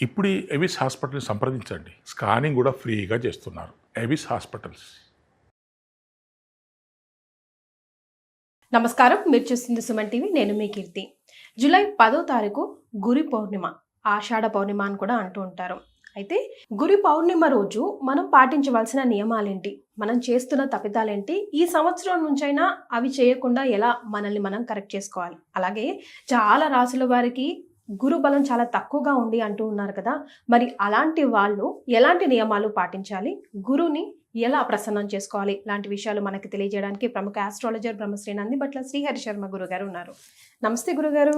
ఇప్పుడు ఈ ఎవిస్ హాస్పిటల్ని సంప్రదించండి. స్కానింగ్ కూడా ఫ్రీగా చేస్తున్నారు. Avis hospitals. నమస్కారం, మీరు చూస్తుంది సుమన్ టీవీ. నేను మీ కీర్తి. జూలై 10వ తారీఖు గురి పౌర్ణిమ, ఆషాఢ పౌర్ణిమ అని కూడా అంటూ ఉంటారు. అయితే గురి పౌర్ణిమ రోజు మనం పాటించవలసిన నియమాలేంటి, మనం చేస్తున్న తప్పిదాలేంటి, ఈ సంవత్సరం నుంచైనా అవి చేయకుండా ఎలా మనల్ని మనం కరెక్ట్ చేసుకోవాలి. అలాగే చాలా రాసుల వారికి గురు బలం చాలా తక్కువగా ఉంది అంటూ ఉన్నారు కదా, మరి అలాంటి వాళ్ళు ఎలాంటి నియమాలు పాటించాలి, గురుని ఎలా ప్రసన్నం చేసుకోవాలి, ఇలాంటి విషయాలు మనకి తెలియజేయడానికి ప్రముఖ ఆస్ట్రాలజర్ బ్రహ్మశ్రీ నందిబట్ల శ్రీహరి శర్మ గురుగారు ఉన్నారు. నమస్తే గురుగారు.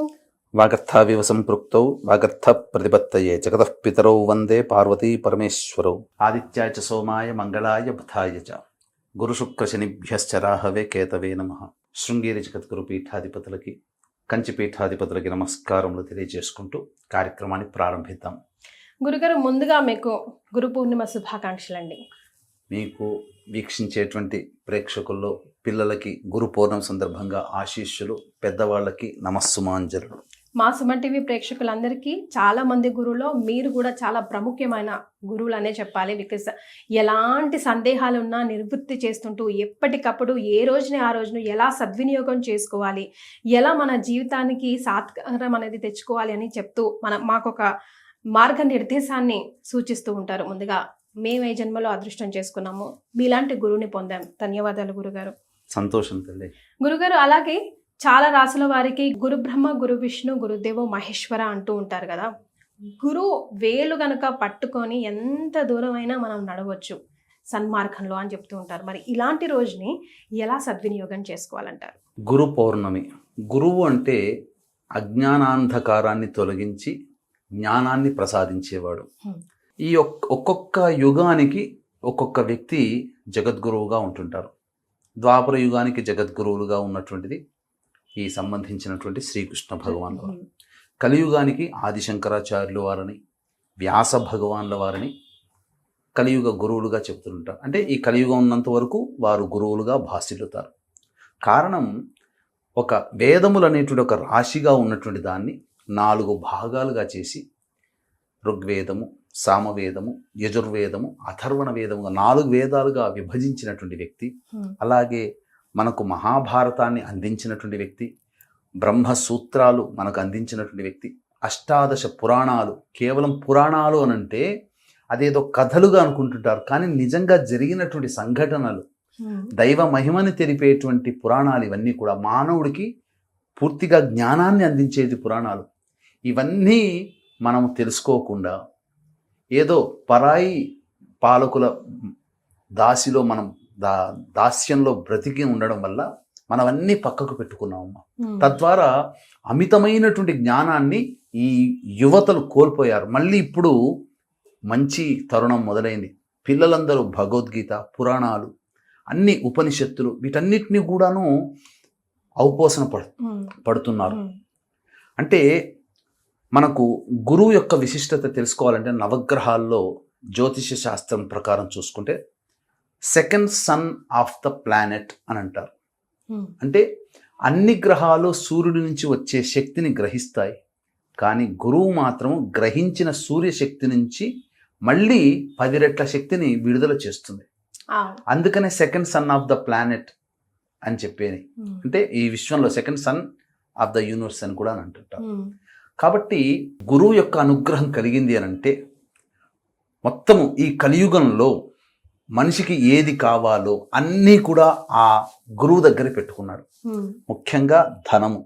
వాగర్థావివ సంపృక్తౌ వాగర్థ ప్రతిపత్తయే జగతః పితరౌ వందే పార్వతీ పరమేశ్వరౌ ఆదిత్యాయ చ సోమాయ మంగళాయ బుధాయ చ గురుశుక్రశనిభ్యశ్చ రాహవే కేతవే నమః. శృంగేరి జగద్గురు పీఠాధిపతులకి, కంచి పీఠాధిపతులకి నమస్కారములు తెలియజేసుకుంటూ కార్యక్రమాన్ని ప్రారంభిద్దాం. గురుగారు, ముందుగా మీకు గురు పూర్ణిమ శుభాకాంక్షలండి. మీకు వీక్షించేటువంటి ప్రేక్షకుల్లో పిల్లలకి గురు పౌర్ణమి సందర్భంగా ఆశీస్సులు, పెద్దవాళ్ళకి నమస్సుమాంజలు. మా సుమన్ టీవీ ప్రేక్షకులందరికీ చాలా మంది గురువులో మీరు కూడా చాలా ప్రముఖమైన గురువులు అనే చెప్పాలి. బికాస్ ఎలాంటి సందేహాలు ఉన్నా నివృత్తి చేస్తుంటూ ఎప్పటికప్పుడు ఏ రోజుని ఆ రోజును ఎలా సద్వినియోగం చేసుకోవాలి, ఎలా మన జీవితానికి సాత్కారం అనేది తెచ్చుకోవాలి అని చెప్తూ మాకొక మార్గ నిర్దేశాన్ని సూచిస్తూ ఉంటారు. ముందుగా మేము ఏ జన్మలో అదృష్టం చేసుకున్నాము, మీలాంటి గురువుని పొందాం. ధన్యవాదాలు గురుగారు. సంతోషం తల్లి. గురుగారు, అలాగే చాలా రాసుల వారికి గురు బ్రహ్మ, గురు విష్ణు, గురుదేవో మహేశ్వర అంటూ ఉంటారు కదా. గురు వేలు గనక పట్టుకొని ఎంత దూరం అయినా మనం నడవచ్చు సన్మార్గంలో అని చెప్తూ ఉంటారు. మరి ఇలాంటి రోజుని ఎలా సద్వినియోగం చేసుకోవాలంటారు? గురు పౌర్ణమి. గురువు అంటే అజ్ఞానాంధకారాన్ని తొలగించి జ్ఞానాన్ని ప్రసాదించేవాడు. ఈ ఒక్కొక్క యుగానికి ఒక్కొక్క వ్యక్తి జగద్గురువుగా ఉంటుంటారు. ద్వాపర యుగానికి జగద్గురువులుగా ఉన్నటువంటిది ఈ సంబంధించినటువంటి శ్రీకృష్ణ భగవానుల వారు. కలియుగానికి ఆదిశంకరాచార్యుల వారిని, వ్యాస భగవాన్ల వారిని కలియుగ గురువులుగా చెప్తుంటారు. అంటే ఈ కలియుగం ఉన్నంత వరకు వారు గురువులుగా భాసిల్లుతారు. కారణం, ఒక వేదములు అనేటువంటి ఒక రాశిగా ఉన్నటువంటి దాన్ని 4 భాగాలుగా చేసి ఋగ్వేదము, సామవేదము, యజుర్వేదము, అథర్వణ వేదముగా 4 వేదాలుగా విభజించినటువంటి వ్యక్తి. అలాగే మనకు మహాభారతాన్ని అందించినటువంటి వ్యక్తి, బ్రహ్మసూత్రాలు మనకు అందించినటువంటి వ్యక్తి, అష్టాదశ పురాణాలు. కేవలం పురాణాలు అనంటే అదేదో కథలుగా అనుకుంటుంటారు, కానీ నిజంగా జరిగినటువంటి సంఘటనలు, దైవ మహిమని తెలిపేటువంటి పురాణాలు. ఇవన్నీ కూడా మానవుడికి పూర్తిగా జ్ఞానాన్ని అందించేది పురాణాలు. ఇవన్నీ మనం తెలుసుకోకుండా ఏదో పరాయి పాలకుల దాసిలో మనం దాస్యంలో బ్రతికి ఉండడం వల్ల మనం అన్నీ పక్కకు పెట్టుకున్నామమ్మా. తద్వారా అమితమైనటువంటి జ్ఞానాన్ని ఈ యువతలు కోల్పోయారు. మళ్ళీ ఇప్పుడు మంచి తరుణం మొదలైంది. పిల్లలందరూ భగవద్గీత, పురాణాలు, అన్ని ఉపనిషత్తులు, వీటన్నిటిని కూడాను ఔపోసన పడుతున్నారు. అంటే మనకు గురువు యొక్క విశిష్టత తెలుసుకోవాలంటే నవగ్రహాల్లో జ్యోతిష శాస్త్రం ప్రకారం చూసుకుంటే second son of the planet అని అంటారు. అంటే అన్ని గ్రహాలు సూర్యుడి నుంచి వచ్చే శక్తిని గ్రహిస్తాయి, కానీ గురువు మాత్రం గ్రహించిన సూర్యశక్తి నుంచి మళ్ళీ 10 రెట్ల శక్తిని విడుదల చేస్తుంది. అందుకనే second son of the planet అని చెప్పేది. అంటే ఈ విశ్వంలో second son of the universe అని కూడా అని అంటుంటారు. కాబట్టి గురువు యొక్క అనుగ్రహం కలిగింది అని అంటే మొత్తము ఈ కలియుగంలో మనిషికి ఏది కావాలో అన్నీ కూడా ఆ గురువు దగ్గర పెట్టుకున్నాడు. ముఖ్యంగా ధనము,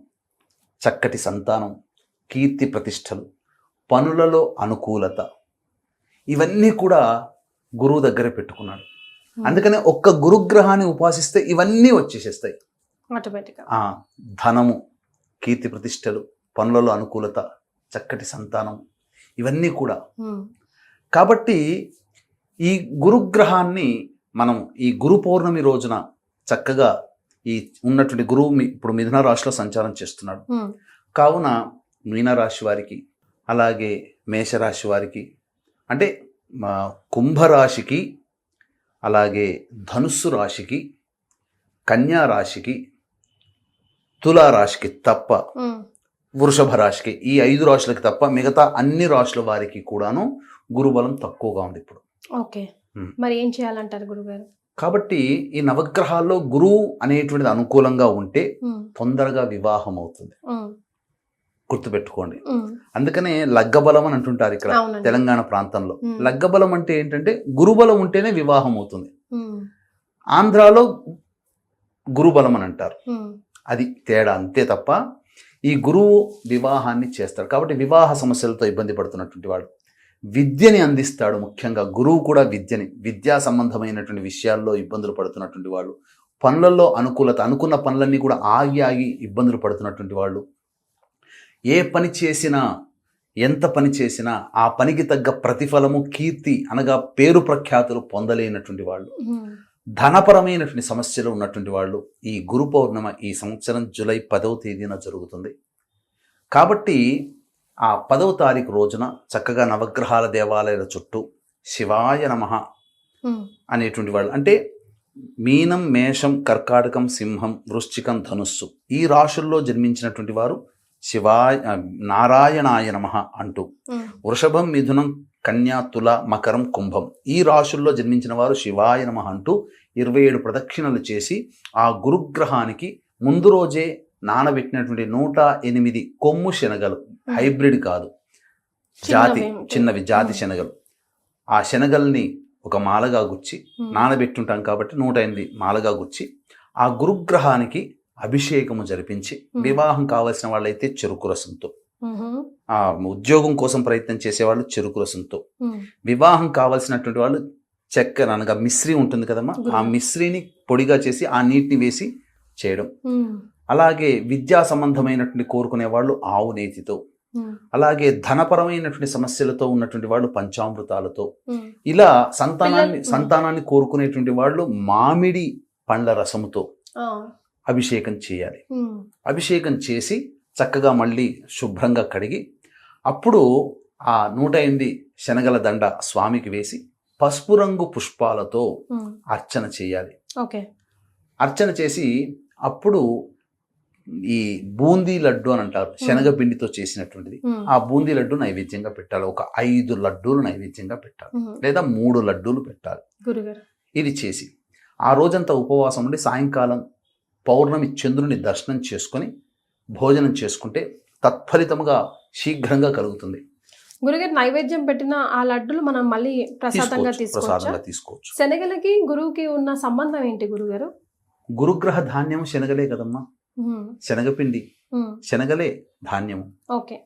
చక్కటి సంతానం, కీర్తి ప్రతిష్టలు, పనులలో అనుకూలత, ఇవన్నీ కూడా గురువు దగ్గర పెట్టుకున్నాడు. అందుకనే ఒక్క గురుగ్రహాన్ని ఉపాసిస్తే ఇవన్నీ వచ్చేసేస్తాయి. ధనము, కీర్తి ప్రతిష్టలు, పనులలో అనుకూలత, చక్కటి సంతానం, ఇవన్నీ కూడా. కాబట్టి ఈ గురుగ్రహాన్ని మనం ఈ గురు పౌర్ణమి రోజున చక్కగా ఈ ఉన్నటువంటి గురువు ఇప్పుడు మిథున రాశిలో సంచారం చేస్తున్నాడు. కావున మీనరాశి వారికి, అలాగే మేషరాశి వారికి, అంటే కుంభరాశికి, అలాగే ధనుస్సు రాశికి, కన్యా రాశికి, తులారాశికి తప్ప వృషభ రాశికి, ఈ 5 రాశులకి తప్ప మిగతా అన్ని రాశుల వారికి కూడాను గురుబలం తక్కువగా ఉంది ఇప్పుడు. ఓకే, మరి ఏం చేయాలంటారు గురుగారు? కాబట్టి ఈ నవగ్రహాల్లో గురువు అనేటువంటిది అనుకూలంగా ఉంటే తొందరగా వివాహం అవుతుంది, గుర్తుపెట్టుకోండి. అందుకనే లగ్గబలం అని అంటుంటారు ఇక్కడ తెలంగాణ ప్రాంతంలో. లగ్గబలం అంటే ఏంటంటే గురుబలం ఉంటేనే వివాహం అవుతుంది. ఆంధ్రాలో గురుబలం అని అంటారు, అది తేడా అంతే తప్ప ఈ గురువు వివాహాన్ని చేస్తాడు. కాబట్టి వివాహ సమస్యలతో ఇబ్బంది పడుతున్నటువంటి వాడు విద్యని అందిస్తాడు. ముఖ్యంగా గురువు కూడా విద్యా సంబంధమైనటువంటి విషయాల్లో ఇబ్బందులు పడుతున్నటువంటి వాళ్ళు, పనులలో అనుకూలత, అనుకున్న పనులన్నీ కూడా ఆగి ఇబ్బందులు పడుతున్నటువంటి వాళ్ళు, ఏ పని చేసినా ఎంత పని చేసినా ఆ పనికి తగ్గ ప్రతిఫలము, కీర్తి అనగా పేరు ప్రఖ్యాతులు పొందలేనటువంటి వాళ్ళు, ధనపరమైనటువంటి సమస్యలు ఉన్నటువంటి వాళ్ళు, ఈ గురు పౌర్ణమ ఈ సంవత్సరం జూలై 10వ తేదీన జరుగుతుంది. కాబట్టి ఆ 10వ తారీఖు రోజున చక్కగా నవగ్రహాల దేవాలయాల చుట్టూ శివాయ నమః అనేటువంటి వాళ్ళు, అంటే మీనం, మేషం, కర్కాటకం, సింహం, వృశ్చికం, ధనుస్సు ఈ రాశుల్లో జన్మించినటువంటి వారు శివాయ నారాయణాయ నమః అంటూ, వృషభం, మిథునం, కన్యా, తుల, మకరం, కుంభం ఈ రాశుల్లో జన్మించిన వారు శివాయ నమః అంటూ 27 ప్రదక్షిణలు చేసి ఆ గురుగ్రహానికి ముందు రోజే నానబెట్టినటువంటి 108 కొమ్ము శనగలు, హైబ్రిడ్ కాదు, చిన్నవి జాతి శనగలు, ఆ శనగల్ని ఒక మాలగా గుచ్చి, నానబెట్టుంటాం కాబట్టి 108 మాలగా గుచ్చి ఆ గురుగ్రహానికి అభిషేకము జరిపించి, వివాహం కావలసిన వాళ్ళైతే చెరుకు రసంతో, ఆ ఉద్యోగం కోసం ప్రయత్నం చేసేవాళ్ళు చెరుకు రసంతో, వివాహం కావాల్సినటువంటి వాళ్ళు చక్కెర అనగా మిశ్రీ ఉంటుంది కదమ్మా, ఆ మిశ్రీని పొడిగా చేసి ఆ నీటిని వేసి చేయడం. అలాగే విద్యా సంబంధమైనటువంటి కోరుకునే వాళ్ళు ఆవు నేతితో, అలాగే ధనపరమైనటువంటి సమస్యలతో ఉన్నటువంటి వాళ్ళు పంచామృతాలతో, ఇలా సంతానాన్ని కోరుకునేటువంటి వాళ్ళు మామిడి పండ్ల రసముతో అభిషేకం చేయాలి. అభిషేకం చేసి చక్కగా మళ్ళీ శుభ్రంగా కడిగి అప్పుడు ఆ 108 శనగల దండ స్వామికి వేసి పసుపు రంగు పుష్పాలతో అర్చన చేయాలి. అర్చన చేసి అప్పుడు ఈ బూందీ లడ్డు అని అంటారు, శనగపిండితో చేసినటువంటిది, ఆ బూందీ లడ్డు నైవేద్యంగా పెట్టాలి. ఒక 5 లడ్డూలు నైవేద్యంగా పెట్టాలి, లేదా 3 లడ్డూలు పెట్టాలి. ఇది చేసి ఆ రోజంతా ఉపవాసం ఉండి సాయంకాలం పౌర్ణమి చంద్రుని దర్శనం చేసుకొని భోజనం చేసుకుంటే తత్ఫలితముగా శీఘ్రంగా కలుగుతుంది. గురుగారు, నైవేద్యం పెట్టిన ఆ లడ్డులు మనం మళ్ళీ ప్రసాదంగా తీసుకోవచ్చు. శనగలకి గురువుకి ఉన్న సంబంధం ఏంటి గురుగారు? గురుగ్రహ ధాన్యం శనగలే కదమ్మా, శనగపిండి శనగలే ధాన్యము. ఓకే,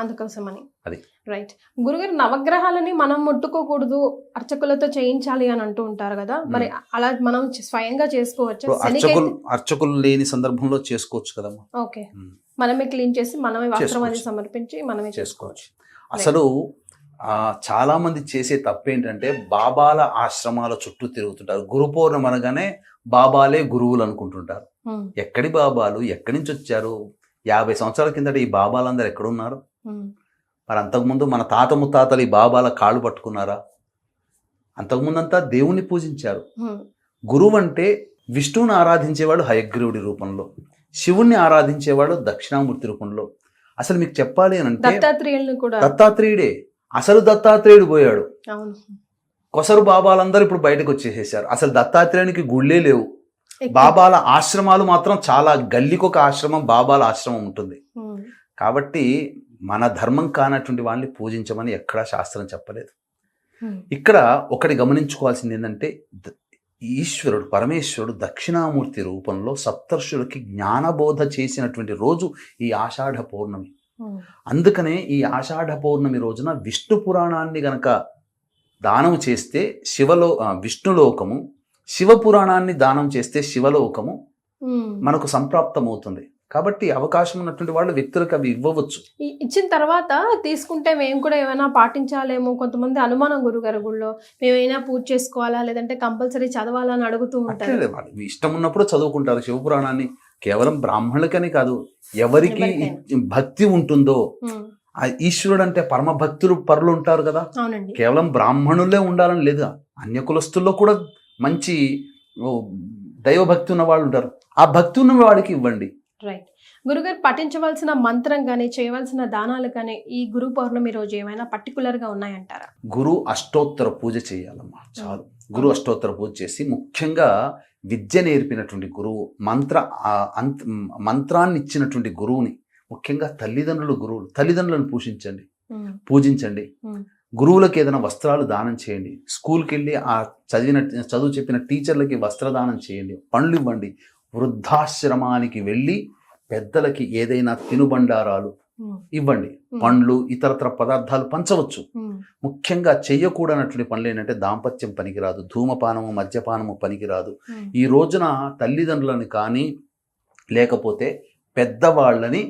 అందుకోసమని అది రైట్. గురుగారు, నవగ్రహాలని మనం ముట్టుకోకూడదు, అర్చకులతో చేయించాలి అని అంటూ ఉంటారు కదా, మరి అలా మనం స్వయంగా చేసుకోవచ్చు? అర్చకులు లేని సందర్భంలో చేసుకోవచ్చు కదమ్మా. ఓకే, మనమే క్లీన్ చేసి మనమే వస్త్రం అది సమర్పించి మనమే చేసుకోవచ్చు. అసలు చాలా మంది చేసే తప్పేంటంటే బాబాల ఆశ్రమాల చుట్టూ తిరుగుతుంటారు. గురు పౌర్ణమి అనగానే బాబాలే గురువులు అనుకుంటుంటారు. ఎక్కడి బాబాలు, ఎక్కడి నుంచి వచ్చారు? 50 సంవత్సరాల కిందట ఈ బాబాలందరూ ఎక్కడున్నారు? మరి అంతకుముందు మన తాత ముత్తాతలు ఈ బాబాల కాళ్ళు పట్టుకున్నారా? అంతకుముందంతా దేవుణ్ణి పూజించారు. గురువు అంటే విష్ణువుని ఆరాధించేవాడు హయగ్రీవుడి రూపంలో, శివుణ్ణి ఆరాధించేవాడు దక్షిణామూర్తి రూపంలో. అసలు మీకు చెప్పాలి అని అంటే దత్తాత్రేయుడే, అసలు దత్తాత్రేయుడు పోయాడు. కొసరు బాబాలందరూ ఇప్పుడు బయటకు వచ్చేసేసారు. అసలు దత్తాత్రేయునికి గుళ్ళే లేవు. బాబాల ఆశ్రమాలు మాత్రం చాలా, గల్లీకొక ఆశ్రమం బాబాల ఆశ్రమం ఉంటుంది. కాబట్టి మన ధర్మం కానటువంటి వాళ్ళని పూజించమని ఎక్కడా శాస్త్రం చెప్పలేదు. ఇక్కడ ఒకటి గమనించుకోవాల్సింది ఏంటంటే, ఈశ్వరుడు పరమేశ్వరుడు దక్షిణామూర్తి రూపంలో సప్తర్షులకి జ్ఞానబోధ చేసినటువంటి రోజు ఈ ఆషాఢ పౌర్ణమి. అందుకనే ఈ ఆషాఢ పౌర్ణమి రోజున విష్ణు పురాణాన్ని గనక దానం చేస్తే విష్ణులోకము, శివ పురాణాన్ని దానం చేస్తే శివలోకము మనకు సంప్రాప్తమవుతుంది. కాబట్టి అవకాశం ఉన్నటువంటి వాళ్ళు వ్యక్తులకు అవి ఇవ్వవచ్చు. ఇచ్చిన తర్వాత తీసుకుంటే మేము కూడా ఏమైనా పాటించాలేమో, కొంతమంది అనుమానం గురుగారు, గుళ్ళో మేమైనా పూజ చేసుకోవాలా లేదంటే కంపల్సరీ చదవాలా అని అడుగుతూ ఉంటారు. ఇష్టం ఉన్నప్పుడు చదువుకుంటారు శివపురాణాన్ని. కేవలం బ్రాహ్మణులకని కాదు, ఎవరికి భక్తి ఉంటుందో, ఆ ఈశ్వరుడు అంటే పరమ భక్తులు పరులు ఉంటారు కదా, కేవలం బ్రాహ్మణులే ఉండాలని లేదు, అన్య కులస్తుల్లో కూడా మంచి దైవభక్తి ఉన్న వాళ్ళు ఉంటారు. ఆ భక్తి ఉన్న వాడికి ఇవ్వండి. రైట్. గురుగారు పఠించవలసిన మంత్రం కానీ చేయవలసిన దానాలు కానీ ఈ గురు పౌర్ణమి రోజు ఏమైనా పర్టికులర్గా ఉన్నాయంటారా? గురు అష్టోత్తర పూజ చేయాలమ్మా, చాలు. గురు అష్టోత్తర పూజ చేసి ముఖ్యంగా విద్య నేర్పినటువంటి గురువు, మంత్రాన్ని ఇచ్చినటువంటి గురువుని, ముఖ్యంగా తల్లిదండ్రులను పూజించండి. గురువులకు ఏదైనా వస్త్రాలు దానం చేయండి. స్కూల్కి వెళ్ళి ఆ చదువు చెప్పిన టీచర్లకి వస్త్రదానం చేయండి. పండ్లు ఇవ్వండి. వృద్ధాశ్రమానికి వెళ్ళి పెద్దలకి ఏదైనా తినుబండారాలు ఇవ్వండి. పండ్లు, ఇతరత్ర పదార్థాలు పంచవచ్చు. ముఖ్యంగా చెయ్యకూడనటువంటి పనులు ఏంటంటే దాంపత్యం పనికిరాదు, ధూమపానము, మద్యపానము పనికిరాదు. ఈ రోజున తల్లిదండ్రులను కానీ లేకపోతే పెద్దవాళ్ళని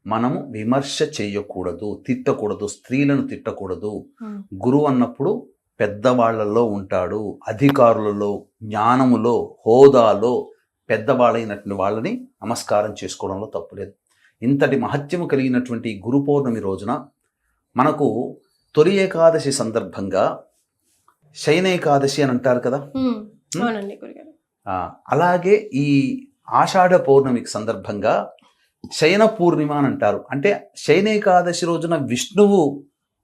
మనము విమర్శ చేయకూడదు, తిట్టకూడదు, స్త్రీలను తిట్టకూడదు. గురువు అన్నప్పుడు పెద్దవాళ్లలో ఉంటాడు, అధికారులలో, జ్ఞానములో, హోదాలో పెద్దవాళ్ళైనటువంటి వాళ్ళని నమస్కారం చేసుకోవడంలో తప్పులేదు. ఇంతటి మహత్యము కలిగినటువంటి గురు పౌర్ణమి రోజున మనకు తొలి ఏకాదశి సందర్భంగా శయన ఏకాదశి అని అంటారు కదా, అలాగే ఈ ఆషాఢ పౌర్ణమికి సందర్భంగా శయన పూర్ణిమ అని అంటారు. అంటే శయన ఏకాదశి రోజున విష్ణువు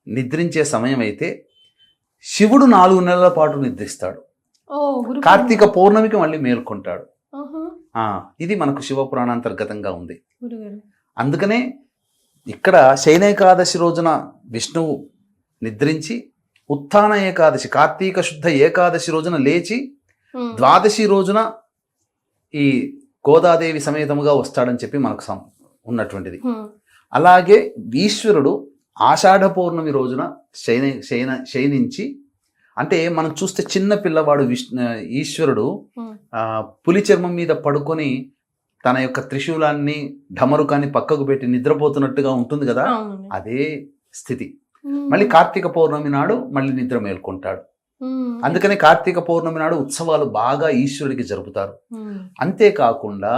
నిద్రించే సమయం అయితే శివుడు 4 నెలల పాటు నిద్రిస్తాడు. కార్తీక పౌర్ణమికి మళ్ళీ మేల్కొంటాడు. ఇది మనకు శివపురాణాంతర్గతంగా ఉంది. అందుకనే ఇక్కడ శయన ఏకాదశి రోజున విష్ణువు నిద్రించి ఉత్థాన ఏకాదశి, కార్తీక శుద్ధ ఏకాదశి రోజున లేచి ద్వాదశి రోజున ఈ గోదాదేవి సమేతముగా వస్తాడని చెప్పి మనకు ఉన్నటువంటిది. అలాగే ఈశ్వరుడు ఆషాఢ పౌర్ణమి రోజున శయనించి, అంటే మనం చూస్తే చిన్న పిల్లవాడు ఈశ్వరుడు పులి చర్మం మీద పడుకొని తన యొక్క త్రిశూలాన్ని, ఢమరుకాన్ని పక్కకు పెట్టి నిద్రపోతున్నట్టుగా ఉంటుంది కదా, అదే స్థితి. మళ్ళీ కార్తీక పౌర్ణమి నాడు మళ్ళీ నిద్ర మేల్కొంటాడు. అందుకనే కార్తీక పౌర్ణమి నాడు ఉత్సవాలు బాగా ఈశ్వరుడికి జరుపుతారు. అంతేకాకుండా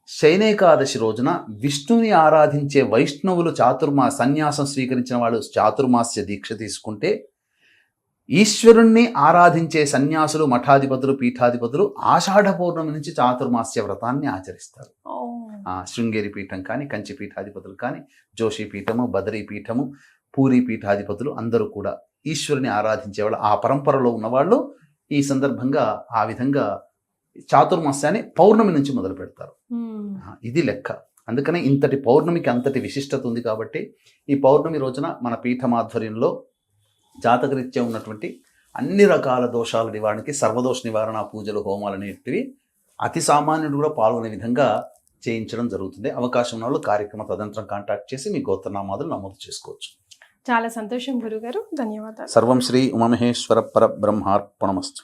శయనేకాదశి రోజున విష్ణుని ఆరాధించే వైష్ణవులు సన్యాసం స్వీకరించిన వాళ్ళు చాతుర్మాస్య దీక్ష తీసుకుంటే, ఈశ్వరుణ్ణి ఆరాధించే సన్యాసులు, మఠాధిపతులు, పీఠాధిపతులు ఆషాఢ పౌర్ణమి నుంచి చాతుర్మాస్య వ్రతాన్ని ఆచరిస్తారు. శృంగేరి పీఠం కానీ, కంచి పీఠాధిపతులు కానీ, జోషి పీఠము, బదరీ పీఠము, పూరి పీఠాధిపతులు అందరూ కూడా ఈశ్వరుని ఆరాధించేవాళ్ళు, ఆ పరంపరలో ఉన్నవాళ్ళు ఈ సందర్భంగా ఆ విధంగా చాతుర్మాస్యాన్ని పౌర్ణమి నుంచి మొదలు పెడతారు. ఇది లెక్క. అందుకనే ఇంతటి పౌర్ణమికి అంతటి విశిష్టత ఉంది. కాబట్టి ఈ పౌర్ణమి రోజున మన పీఠమాధ్వర్యంలో జాతకరీత్యా ఉన్నటువంటి అన్ని రకాల దోషాల నివారణకి సర్వదోష నివారణ పూజలు, హోమాలు అనేటివి అతి సామాన్యుడు కూడా పాల్గొనే విధంగా చేయించడం జరుగుతుంది. అవకాశం ఉన్న వాళ్ళు కార్యక్రమ తదంతరం కాంటాక్ట్ చేసి మీ గోత్రనామాదులు నమోదు చేసుకోవచ్చు. చాలా సంతోషం గురుగారు, ధన్యవాదాలు. సర్వం శ్రీ ఉమామహేశ్వర పరబ్రహ్మార్పణమస్తు.